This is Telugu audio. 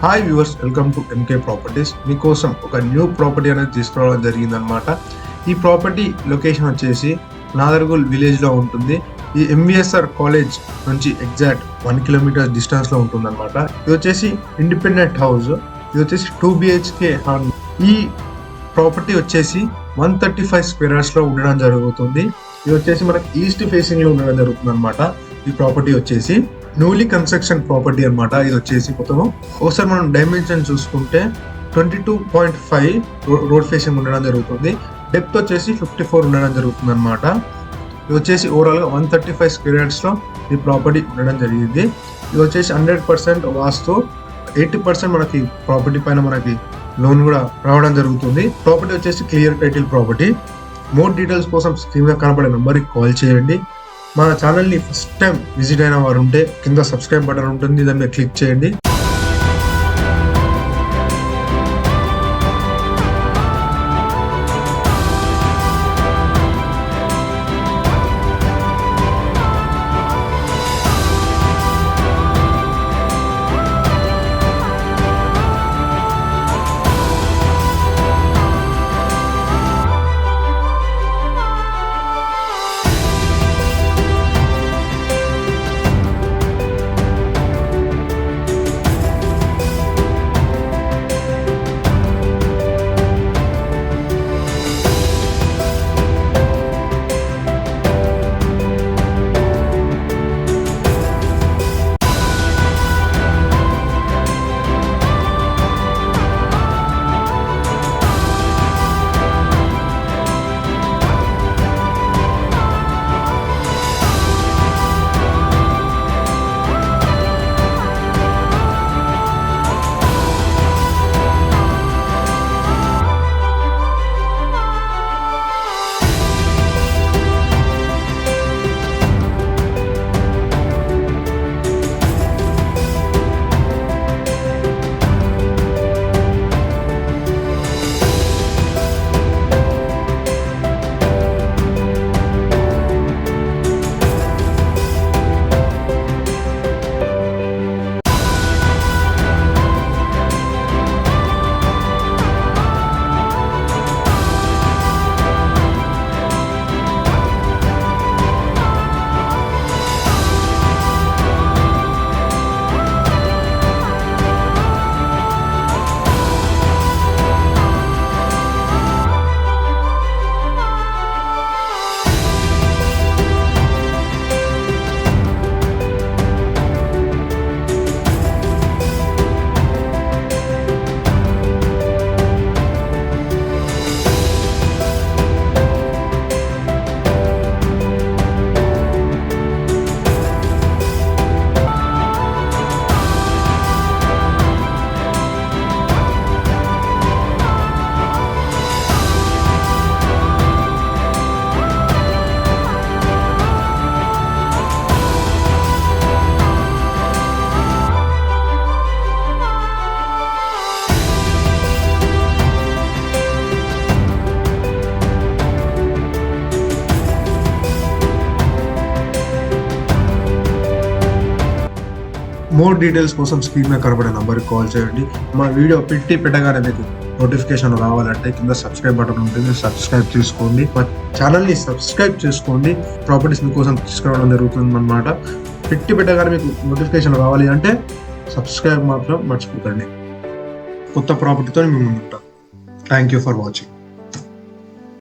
Hi viewers, welcome to MK properties. మీకోసం ఒక న్యూ ప్రాపర్టీ అనేది తీసుకురావడం జరిగిందనమాట. ఈ ప్రాపర్టీ లొకేషన్ వచ్చేసి నాదర్గుల్ విలేజ్లో ఉంటుంది. ఈ ఎంవిఎస్ఆర్ కాలేజ్ నుంచి ఎగ్జాక్ట్ 1 కిలోమీటర్ డిస్టెన్స్లో ఉంటుంది అనమాట. ఇది వచ్చేసి ఇండిపెండెంట్ హౌస్. ఇది వచ్చేసి 2 BHK. ఈ ప్రాపర్టీ వచ్చేసి 135 స్క్వేర్ యార్డ్స్లో ఉండడం జరుగుతుంది. ఇది వచ్చేసి మనకి ఈస్ట్ ఫేసింగ్లో ఉండడం జరుగుతుంది అనమాట. ఈ ప్రాపర్టీ వచ్చేసి న్యూలీ కన్స్ట్రక్షన్ ప్రాపర్టీ అనమాట. ఇది వచ్చేసి మొత్తము ఒకసారి మనం డైమెన్షన్ చూసుకుంటే 22.5 రోడ్ ఫేసింగ్ ఉండడం జరుగుతుంది. డెప్త్ వచ్చేసి 54 ఉండడం జరుగుతుంది అనమాట. ఇది వచ్చేసి ఓవరాల్గా 135 స్క్వేర్ యార్డ్స్లో ఈ ప్రాపర్టీ ఉండడం జరిగింది. ఇది వచ్చేసి 100% వాస్తు, 80% మనకి ప్రాపర్టీ పైన మనకి లోన్ కూడా రావడం జరుగుతుంది. ప్రాపర్టీ వచ్చేసి clear title property. More details కోసం స్క్రీన్ మీద కనబడే నెంబర్కి కాల్ చేయండి. మన ఛానల్ని ఫస్ట్ టైం విజిట్ అయిన వారు ఉంటే కింద సబ్స్క్రైబ్ బటన్ ఉంటుంది, దాన్ని క్లిక్ చేయండి. మోర్ డీటెయిల్స్ కోసం స్క్రీన్ మీద కనబడే నంబర్కి కాల్ చేయండి. మా వీడియో పెట్టగానే మీకు నోటిఫికేషన్ రావాలంటే కింద సబ్స్క్రైబ్ బటన్ ఉంటుంది, సబ్స్క్రైబ్ చేసుకోండి. మా ఛానల్ని సబ్స్క్రైబ్ చేసుకోండి. ప్రాపర్టీస్ మీకోసం తీసుకురావడం జరుగుతుంది అనమాట. పెట్టగానే మీకు నోటిఫికేషన్ రావాలి అంటే సబ్స్క్రైబ్ మాత్రం మర్చిపోకండి. కొత్త ప్రాపర్టీతో మేము ముందుంటాం. Thank you for watching.